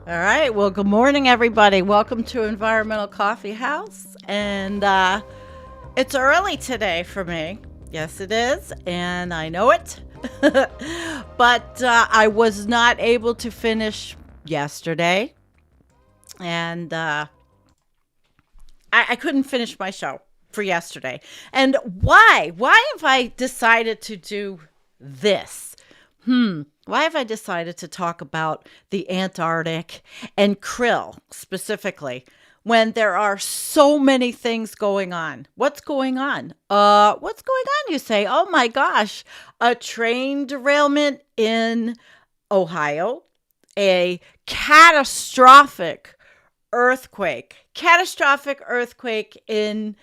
All right. Well, good morning, everybody. Welcome to Environmental Coffee House. And it's early today for me. Yes, it is. And I know it. But I was not able to finish yesterday. And I couldn't finish my show for yesterday. And why? Why have I decided to do this? Why have I decided to talk about the Antarctic and krill specifically when there are so many things going on? What's going on? What's going on, you say? Oh my gosh, a train derailment in Ohio, a catastrophic earthquake in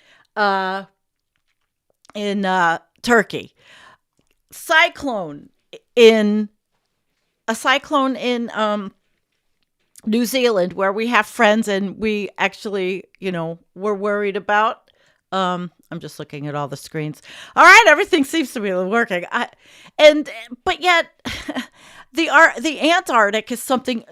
Turkey, a cyclone in New Zealand, where we have friends and we actually, we're worried about. I'm just looking at all the screens. All right, everything seems to be working. But yet, the Antarctic is something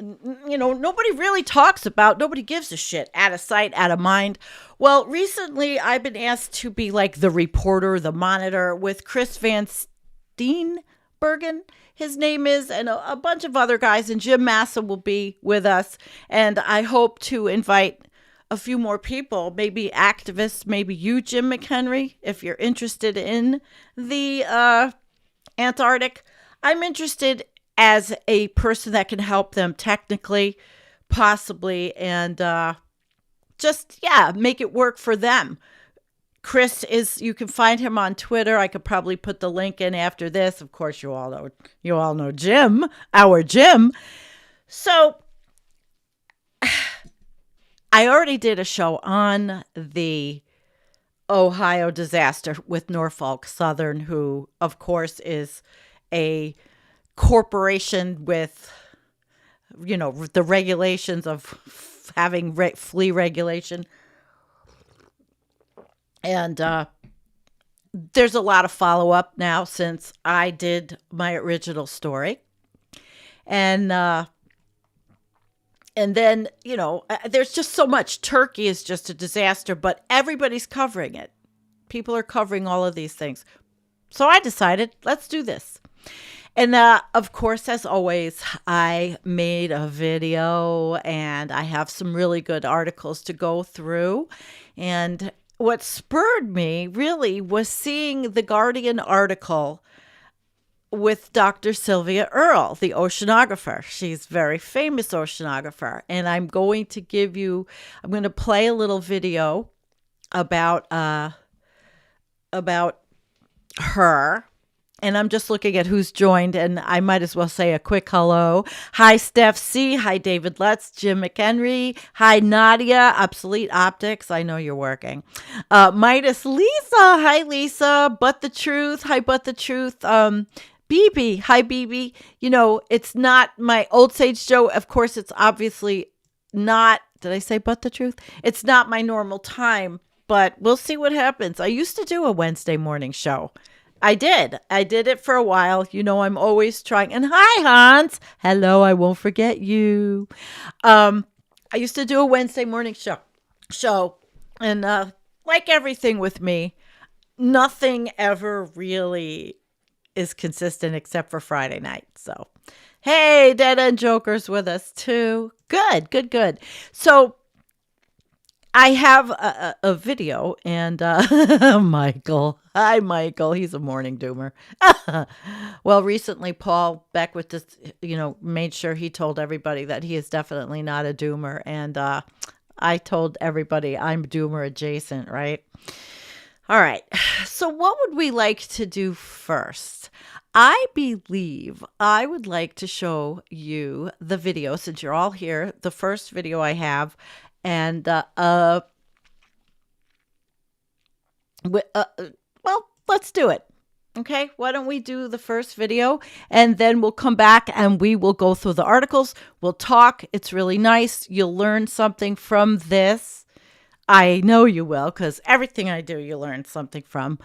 nobody really talks about. Nobody gives a shit. Out of sight, out of mind. Well, recently I've been asked to be like the reporter, the monitor with Chris Van Steenbergen, his name is, and a bunch of other guys, and Jim Massa will be with us. And I hope to invite a few more people, maybe activists, maybe you, Jim McHenry, if you're interested in the Antarctic. I'm interested as a person that can help them technically, possibly, and make it work for them. Chris you can find him on Twitter. I could probably put the link in after this. Of course, you all know Jim, our Jim. So I already did a show on the Ohio disaster with Norfolk Southern, who of course is a corporation with, the regulations of having flea regulation. And there's a lot of follow-up now since I did my original story. And then, there's just so much. Turkey is just a disaster, but everybody's covering it. People are covering all of these things. So I decided, let's do this. And of course, as always, I made a video and I have some really good articles to go through. And what spurred me really was seeing the Guardian article with Dr. Sylvia Earle, the oceanographer. She's a very famous oceanographer. And I'm going to play a little video about her. And I'm just looking at who's joined, and I might as well say a quick hello. Hi, Steph C. Hi, David Lutz, Jim McHenry. Hi, Nadia, Obsolete Optics. I know you're working. Midas Lisa. Hi, Lisa. But the Truth. Hi, But the Truth. BB. Hi, BB. It's not my Old Sage Joe. Of course, it's obviously not. Did I say But the Truth? It's not my normal time, but we'll see what happens. I used to do a Wednesday morning show. I did it for a while. I'm always trying. And hi, Hans. Hello, I won't forget you. I used to do a Wednesday morning show. And like everything with me, nothing ever really is consistent except for Friday night. So, hey, Dead End Joker's with us too. Good. So, I have a video, and Michael. Hi, Michael. He's a morning doomer. Well, recently, Paul Beckwith just, made sure he told everybody that he is definitely not a doomer. And I told everybody I'm doomer adjacent, right? All right. So what would we like to do first? I believe I would like to show you the video, since you're all here, the first video I have. And, well, let's do it. Okay, why don't we do the first video and then we'll come back and we will go through the articles. We'll talk. It's really nice. You'll learn something from this. I know you will, because everything I do, you learn something from,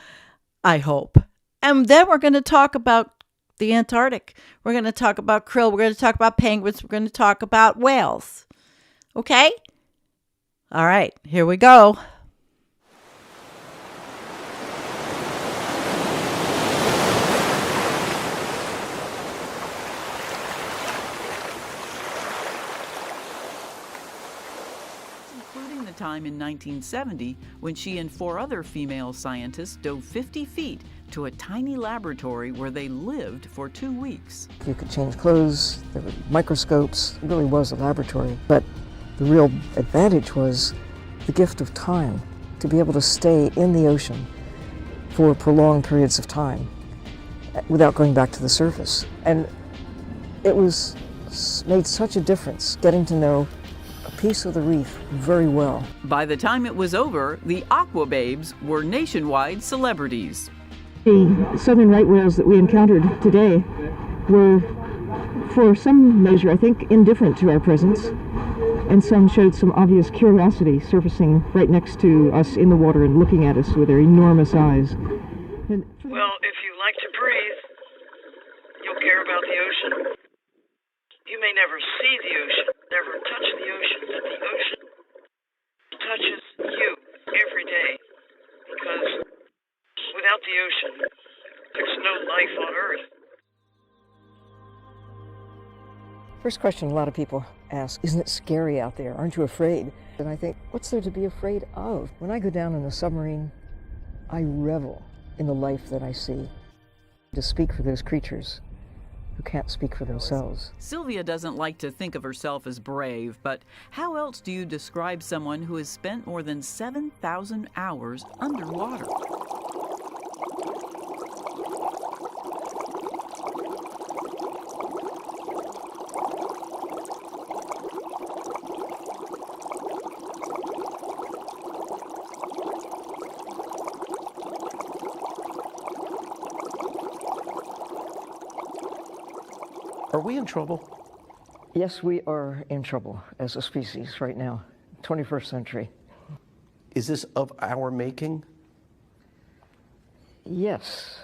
I hope. And then we're going to talk about the Antarctic. We're going to talk about krill. We're going to talk about penguins. We're going to talk about whales. Okay? All right, here we go. Including the time in 1970 when she and 4 other female scientists dove 50 feet to a tiny laboratory where they lived for 2 weeks. You could change clothes, there were microscopes, it really was a laboratory. But the real advantage was the gift of time, to be able to stay in the ocean for prolonged periods of time without going back to the surface. And it made such a difference getting to know a piece of the reef very well. By the time it was over, the aqua babes were nationwide celebrities. The southern right whales that we encountered today were, for some measure, I think, indifferent to our presence, and some showed some obvious curiosity, surfacing right next to us in the water and looking at us with their enormous eyes. Well, if you like to breathe, you'll care about the ocean. You may never see the ocean, never touch the ocean, but the ocean touches you every day, because without the ocean, there's no life on Earth. First question a lot of people ask, isn't it scary out there? Aren't you afraid? And I think, what's there to be afraid of? When I go down in a submarine, I revel in the life that I see. To speak for those creatures who can't speak for themselves. Sylvia doesn't like to think of herself as brave, but how else do you describe someone who has spent more than 7,000 hours underwater? Are we in trouble? Yes, we are in trouble as a species right now, 21st century. Is this of our making? Yes.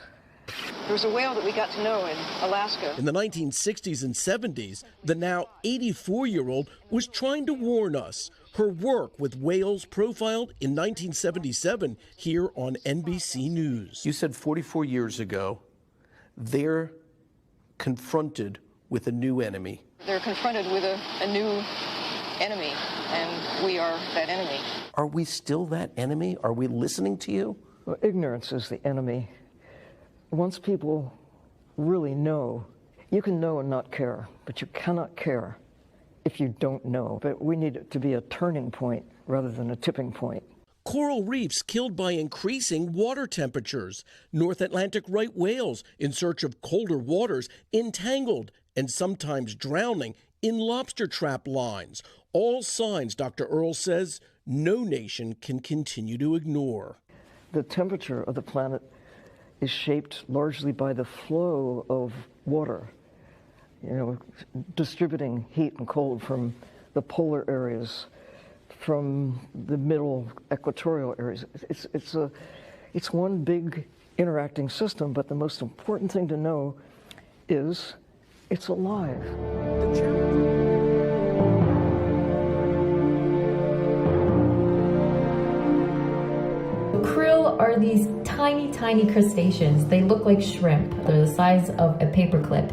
There was a whale that we got to know in Alaska. In the 1960s and 70s, the now 84-year-old was trying to warn us. Her work with whales profiled in 1977 here on NBC News. You said 44 years ago, they're confronted with a new enemy. They're confronted with a new enemy, and we are that enemy. Are we still that enemy? Are we listening to you? Well, ignorance is the enemy. Once people really know, you can know and not care, but you cannot care if you don't know. But we need it to be a turning point rather than a tipping point. Coral reefs killed by increasing water temperatures. North Atlantic right whales in search of colder waters entangled and sometimes drowning in lobster trap lines. All signs, Dr. Earle says, no nation can continue to ignore. The temperature of the planet is shaped largely by the flow of water, distributing heat and cold from the polar areas, from the middle equatorial areas. It's one big interacting system, but the most important thing to know is it's alive. Krill are these tiny crustaceans. They look like shrimp. They're the size of a paperclip,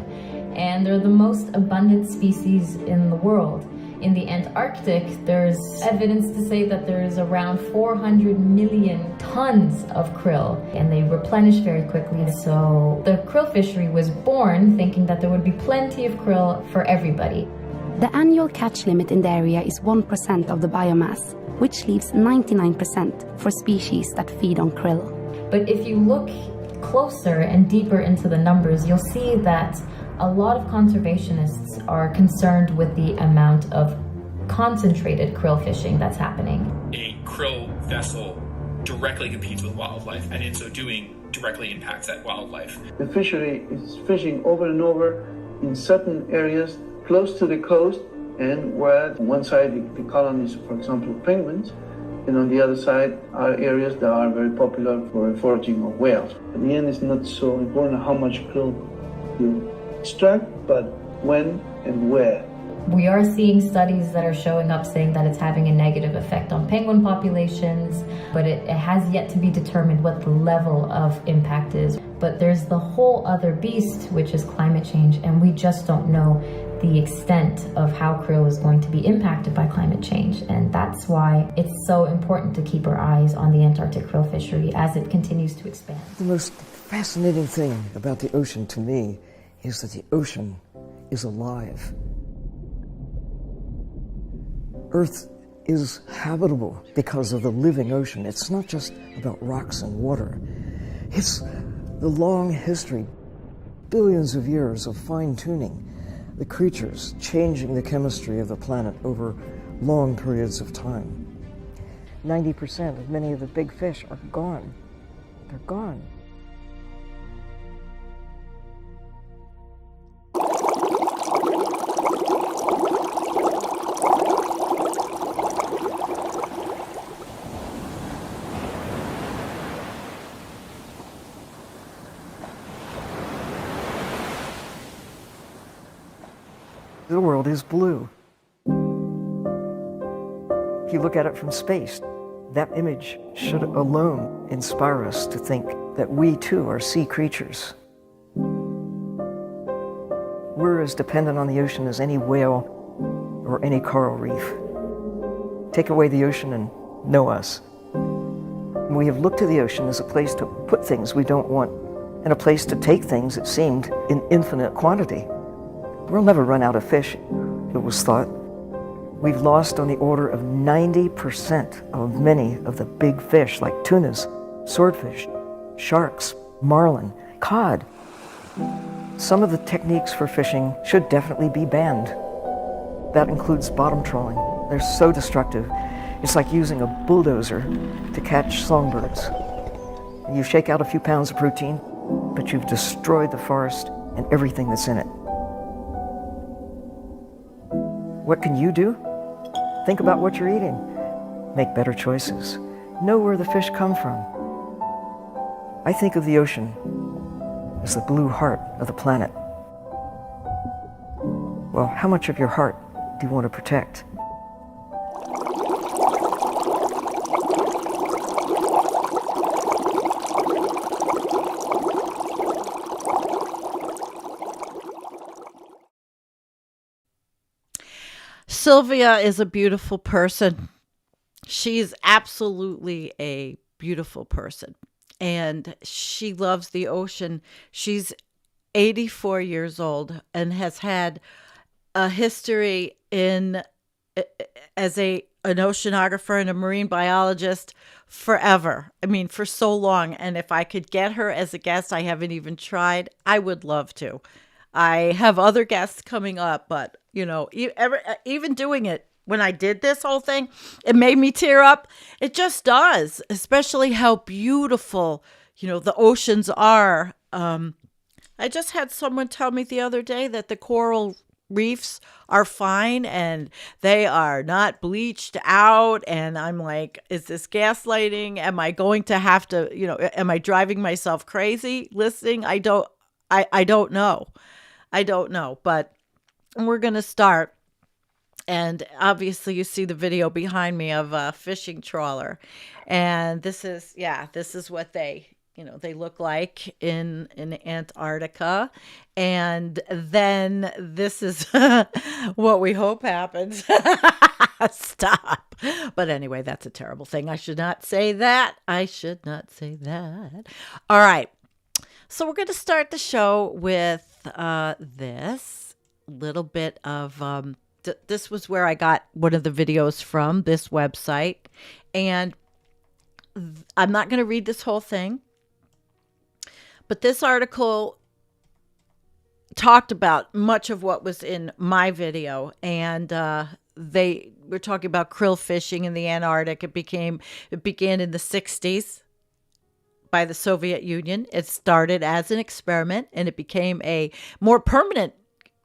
and they're the most abundant species in the world. In the Antarctic, there's evidence to say that there's around 400 million tons of krill, and they replenish very quickly. So the krill fishery was born thinking that there would be plenty of krill for everybody. The annual catch limit in the area is 1% of the biomass, which leaves 99% for species that feed on krill. But if you look closer and deeper into the numbers, you'll see that a lot of conservationists are concerned with the amount of concentrated krill fishing that's happening. A krill vessel directly competes with wildlife, and in so doing directly impacts that wildlife. The fishery is fishing over and over in certain areas close to the coast, and where on one side the colonies, for example, penguins, and on the other side are areas that are very popular for foraging of whales. In the end, it's not so important how much krill to extract, but when and where. We are seeing studies that are showing up saying that it's having a negative effect on penguin populations, but it has yet to be determined what the level of impact is. But there's the whole other beast, which is climate change, and we just don't know the extent of how krill is going to be impacted by climate change. And that's why it's so important to keep our eyes on the Antarctic krill fishery as it continues to expand. The most fascinating thing about the ocean to me is that the ocean is alive. Earth is habitable because of the living ocean. It's not just about rocks and water. It's the long history, billions of years of fine-tuning, the creatures changing the chemistry of the planet over long periods of time. 90% of many of the big fish are gone. They're gone. The world is blue. If you look at it from space, that image should alone inspire us to think that we too are sea creatures. We're as dependent on the ocean as any whale or any coral reef. Take away the ocean and know us. We have looked to the ocean as a place to put things we don't want and a place to take things, it seemed, in infinite quantity. We'll never run out of fish, it was thought. We've lost on the order of 90% of many of the big fish like tunas, swordfish, sharks, marlin, cod. Some of the techniques for fishing should definitely be banned. That includes bottom trawling. They're so destructive. It's like using a bulldozer to catch songbirds. You shake out a few pounds of protein, but you've destroyed the forest and everything that's in it. What can you do? Think about what you're eating. Make better choices. Know where the fish come from. I think of the ocean as the blue heart of the planet. Well, how much of your heart do you want to protect? Sylvia is a beautiful person. She's absolutely a beautiful person, and she loves the ocean. She's 84 years old and has had a history as an oceanographer and a marine biologist forever. I mean, for so long. And if I could get her as a guest, I haven't even tried. I would love to. I have other guests coming up, but you know, even doing it, when I did this whole thing, it made me tear up. It just does, especially how beautiful, you know, the oceans are. I just had someone tell me the other day that the coral reefs are fine and they are not bleached out. And I'm like, is this gaslighting? Am I going to have to, you know, am I driving myself crazy listening? I don't know. I don't know, but we're going to start. And obviously you see the video behind me of a fishing trawler. And this is what they look like in Antarctica. And then this is what we hope happens. Stop. But anyway, that's a terrible thing. I should not say that. All right. So we're going to start the show with this little bit of, this was where I got one of the videos from, this website. And I'm not going to read this whole thing, but this article talked about much of what was in my video. And they were talking about krill fishing in the Antarctic. It began in the 60s. By the Soviet Union. It started as an experiment and it became a more permanent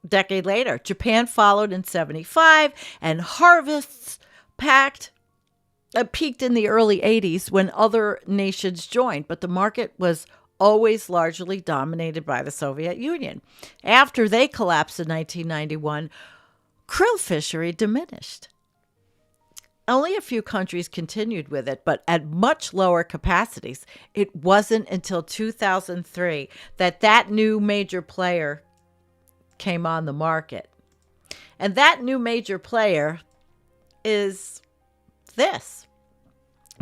decade later. Japan followed in 75 and harvests peaked in the early 80s when other nations joined. But the market was always largely dominated by the Soviet Union. After they collapsed in 1991, krill fishery diminished. Only a few countries continued with it, but at much lower capacities. It wasn't until 2003 that new major player came on the market. And that new major player is this.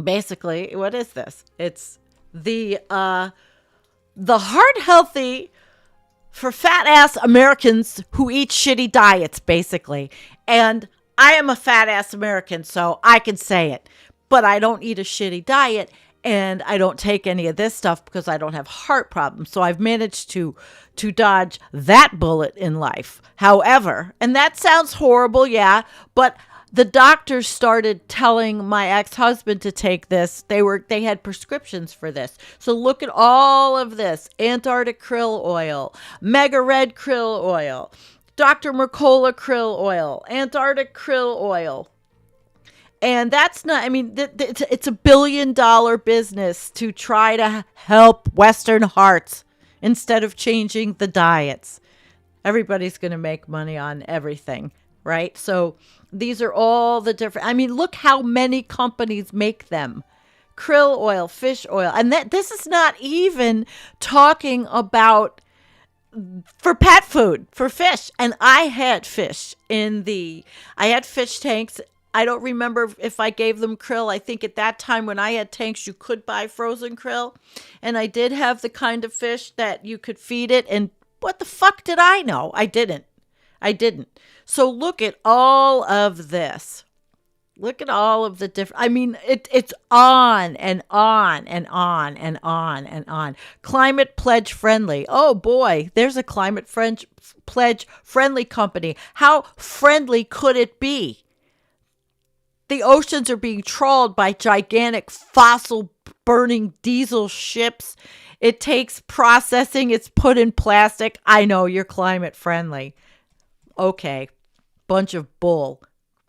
Basically, what is this? It's the heart healthy for fat ass Americans who eat shitty diets, basically. And I am a fat ass American, so I can say it. But I don't eat a shitty diet, and I don't take any of this stuff because I don't have heart problems. So I've managed to dodge that bullet in life. However, and that sounds horrible, yeah, but the doctors started telling my ex-husband to take this. They had prescriptions for this. So look at all of this: Antarctic krill oil, mega red krill oil, Dr. Mercola krill oil, Antarctic krill oil. And that's not, I mean, it's $1 billion business to try to help Western hearts instead of changing the diets. Everybody's going to make money on everything, right? So these are all the different, I mean, look how many companies make them. Krill oil, fish oil. And this is not even talking about for pet food, for fish. And I had fish I had fish tanks. I don't remember if I gave them krill. I think at that time when I had tanks, you could buy frozen krill. And I did have the kind of fish that you could feed it. And what the fuck did I know? I didn't. So look at all of this. Look at all of the different, I mean, it's on and on and on and on and on. Climate pledge friendly. Oh boy, there's a climate pledge friendly company. How friendly could it be? The oceans are being trawled by gigantic fossil burning diesel ships. It takes processing. It's put in plastic. I know you're climate friendly. Okay. Bunch of bull.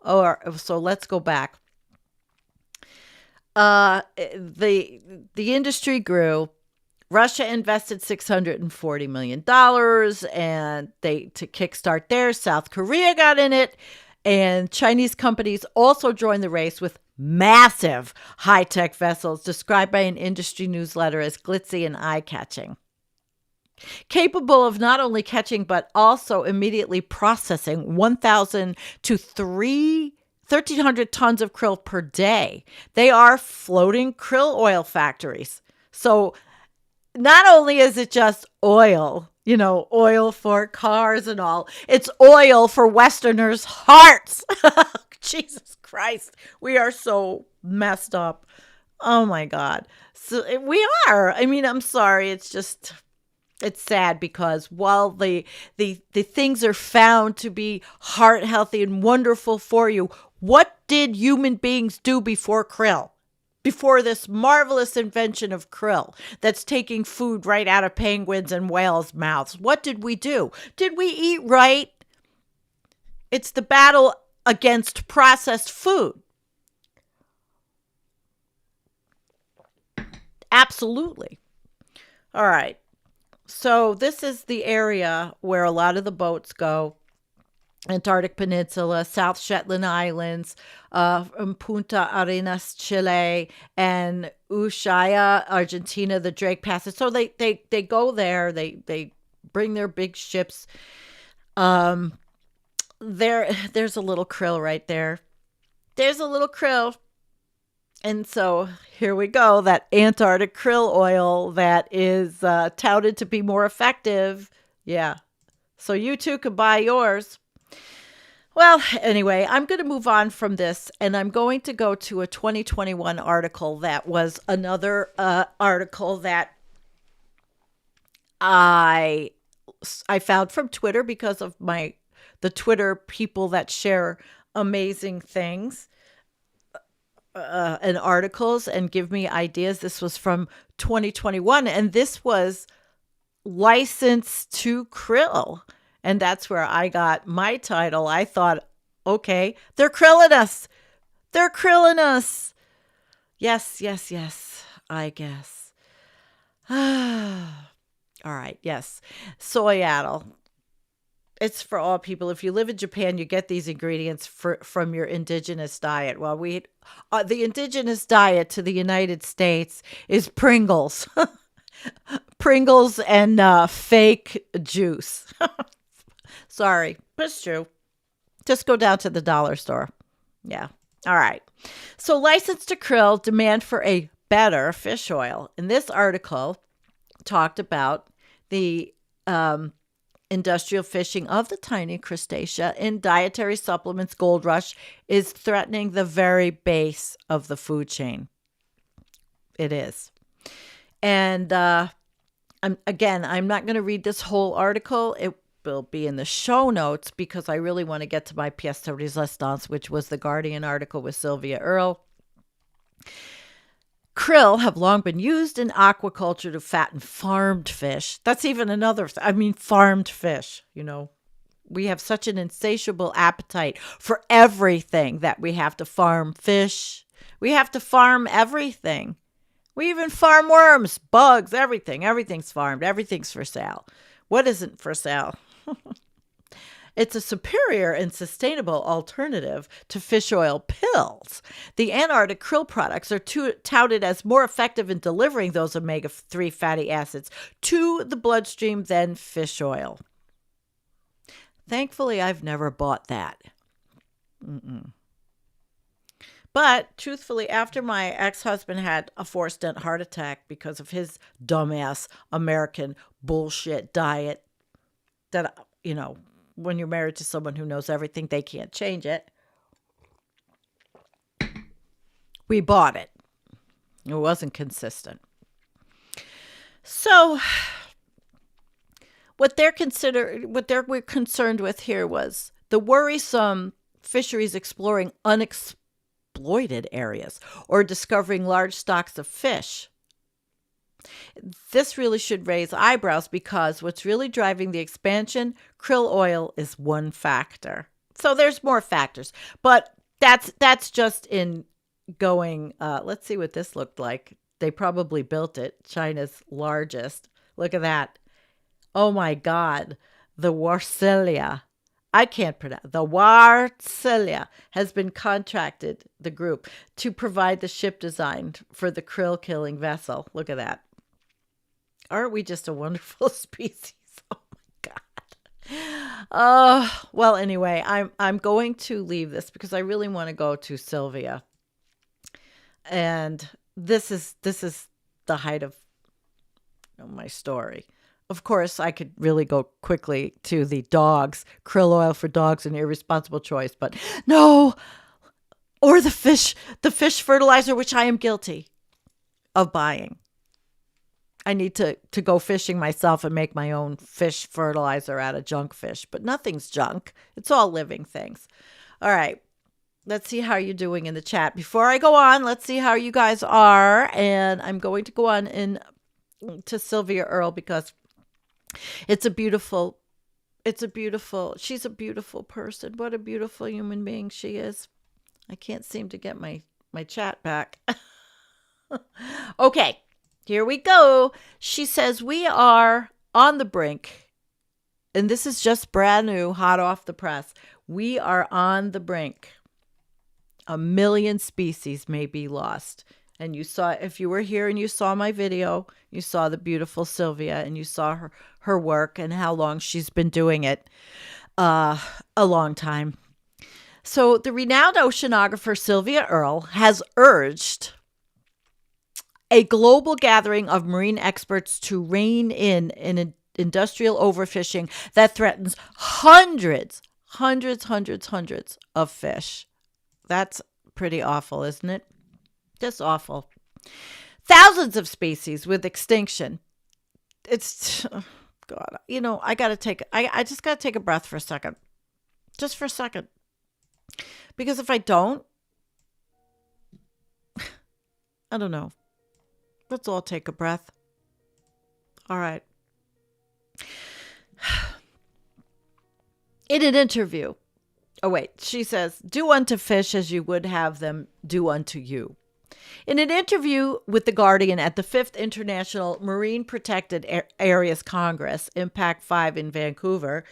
So let's go back. The industry grew. Russia invested $640 million and to kickstart theirs. South Korea got in it, and Chinese companies also joined the race with massive high-tech vessels described by an industry newsletter as glitzy and eye-catching. Capable of not only catching, but also immediately processing 1,000 to 1,300 tons of krill per day. They are floating krill oil factories. So not only is it just oil, oil for cars and all, it's oil for Westerners' hearts. Jesus Christ, we are so messed up. Oh my God. So we are. I mean, I'm sorry. It's sad because while the things are found to be heart healthy and wonderful for you, what did human beings do before krill? Before this marvelous invention of krill that's taking food right out of penguins and whales' mouths, what did we do? Did we eat right? It's the battle against processed food. Absolutely. All right. So this is the area where a lot of the boats go. Antarctic Peninsula, South Shetland Islands, Punta Arenas, Chile, and Ushuaia, Argentina, the Drake Passage. So they go there. They bring their big ships. There's a little krill right there. There's a little krill. And so here we go, that Antarctic krill oil that is touted to be more effective. Yeah. So you too could buy yours. Well, anyway, I'm going to move on from this, and I'm going to go to a 2021 article that was another article that I found from Twitter because of the Twitter people that share amazing things. And articles and give me ideas. This was from 2021, and this was licensed to krill. And that's where I got my title. I thought, okay, they're krilling us. They're krilling us. Yes, I guess. All right. Yes. Soy addle. It's for all people. If you live in Japan, you get these ingredients from your indigenous diet. Well, the indigenous diet to the United States is Pringles. Pringles and fake juice. Sorry, but it's true. Just go down to the dollar store. Yeah. All right. So license to krill, demand for a better fish oil. In this article, talked about the industrial fishing of the tiny crustacea in dietary supplements. Gold rush is threatening the very base of the food chain. It is. And I'm not going to read this whole article. It will be in the show notes because I really want to get to my pièce de résistance, which was the Guardian article with Sylvia Earle. Krill have long been used in aquaculture to fatten farmed fish. That's even another, farmed fish, We have such an insatiable appetite for everything that we have to farm fish. We have to farm everything. We even farm worms, bugs, everything. Everything's farmed. Everything's for sale. What isn't for sale? It's a superior and sustainable alternative to fish oil pills. The Antarctic krill products are touted as more effective in delivering those omega-3 fatty acids to the bloodstream than fish oil. Thankfully, I've never bought that. But truthfully, after my ex-husband had a 4-stent heart attack because of his dumbass American bullshit diet, that, when you're married to someone who knows everything, they can't change it. We bought it. It wasn't consistent. So what we're concerned with here was the worrisome fisheries exploring unexploited areas or discovering large stocks of fish. This really should raise eyebrows because what's really driving the expansion, krill oil, is one factor. So there's more factors, but that's just in going. Let's see what this looked like. They probably built it. China's largest. Look at that. Oh my God. The Warcelia. I can't pronounce. The Warcelia has been contracted, the group, to provide the ship design for the krill killing vessel. Look at that. Aren't we just a wonderful species? Oh my God. Well, anyway, I'm going to leave this because I really want to go to Sylvia. And this is the height of my story. Of course, I could really go quickly to the dogs, krill oil for dogs, an irresponsible choice, but no. Or the fish fertilizer, which I am guilty of buying. I need to go fishing myself and make my own fish fertilizer out of junk fish, but nothing's junk. It's all living things. All right. Let's see how you're doing in the chat. Before I go on, let's see how you guys are. And I'm going to go on to Sylvia Earle because she's a beautiful person. What a beautiful human being she is. I can't seem to get my chat back. Okay. Here we go. She says, we are on the brink, and this is just brand new, hot off the press. We are on the brink. 1 million species may be lost. And you saw, if you were here and you saw my video, you saw the beautiful Sylvia, and you saw her work and how long she's been doing it. A long time. So the renowned oceanographer Sylvia Earle has urged a global gathering of marine experts to rein in an industrial overfishing that threatens hundreds of fish. That's pretty awful, isn't it? Just awful. Thousands of species with extinction. It's, God, I just got to take a breath for a second. Just for a second. Because if I don't, I don't know. Let's all take a breath. All right. In an interview, she says, do unto fish as you would have them do unto you. In an interview with The Guardian at the 5th International Marine Protected Areas Congress, Impact 5 in Vancouver,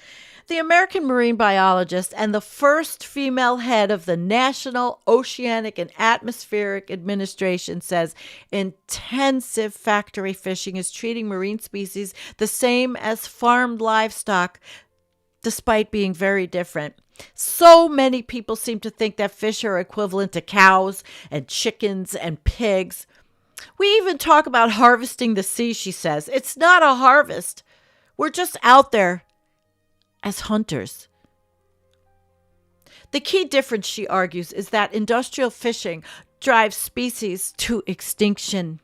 the American marine biologist and the first female head of the National Oceanic and Atmospheric Administration says intensive factory fishing is treating marine species the same as farmed livestock, despite being very different. So many people seem to think that fish are equivalent to cows and chickens and pigs. We even talk about harvesting the sea, she says. It's not a harvest. We're just out there as hunters. The key difference, she argues, is that industrial fishing drives species to extinction.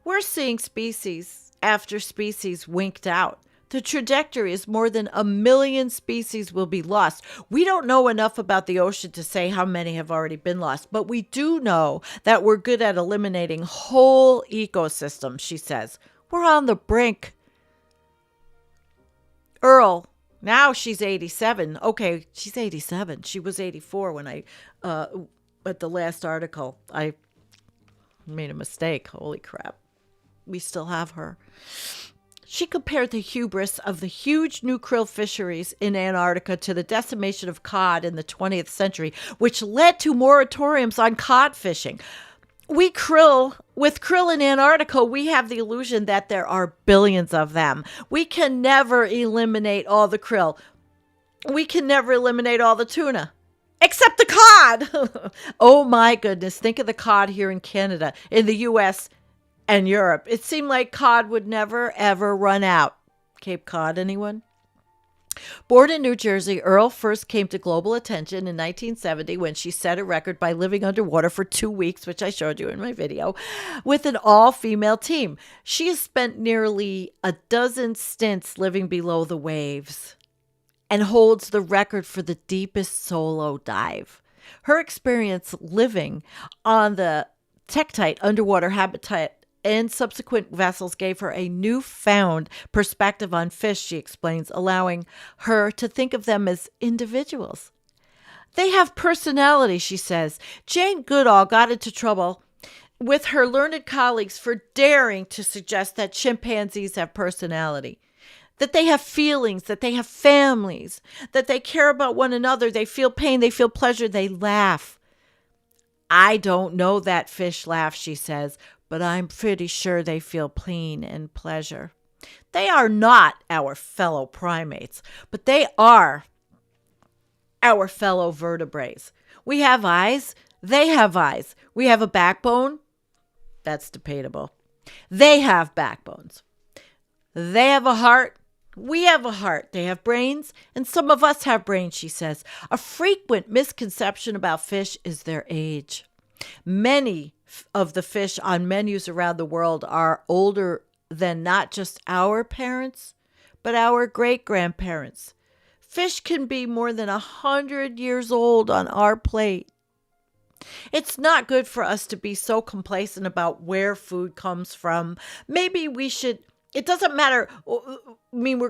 We're seeing species after species winked out. The trajectory is more than 1 million species will be lost. We don't know enough about the ocean to say how many have already been lost, but we do know that we're good at eliminating whole ecosystems, she says. We're on the brink. Earle, now she's 87. Okay, she's 87. She was 84 when at the last article, I made a mistake. Holy crap. We still have her. She compared the hubris of the huge new krill fisheries in Antarctica to the decimation of cod in the 20th century, which led to moratoriums on cod fishing. With krill in Antarctica, we have the illusion that there are billions of them. We can never eliminate all the krill. We can never eliminate all the tuna. Except the cod. Oh my goodness. Think of the cod here in Canada, in the U.S., and Europe. It seemed like cod would never, ever run out. Cape Cod, anyone? Born in New Jersey, Earle first came to global attention in 1970 when she set a record by living underwater for 2 weeks, which I showed you in my video, with an all-female team. She has spent nearly a dozen stints living below the waves and holds the record for the deepest solo dive. Her experience living on the tektite underwater habitat and subsequent vessels gave her a newfound perspective on fish, she explains, allowing her to think of them as individuals. They have personality, she says. Jane Goodall got into trouble with her learned colleagues for daring to suggest that chimpanzees have personality, that they have feelings, that they have families, that they care about one another, they feel pain, they feel pleasure, they laugh. I don't know that fish laugh, she says, but I'm pretty sure they feel pain and pleasure. They are not our fellow primates, but they are our fellow vertebrates. We have eyes. They have eyes. We have a backbone. That's debatable. They have backbones. They have a heart. We have a heart. They have brains, and some of us have brains, she says. A frequent misconception about fish is their age. Many of the fish on menus around the world are older than not just our parents, but our great-grandparents. Fish can be more than 100 years old on our plate. It's not good for us to be so complacent about where food comes from. Maybe we should, it doesn't matter. I mean, we're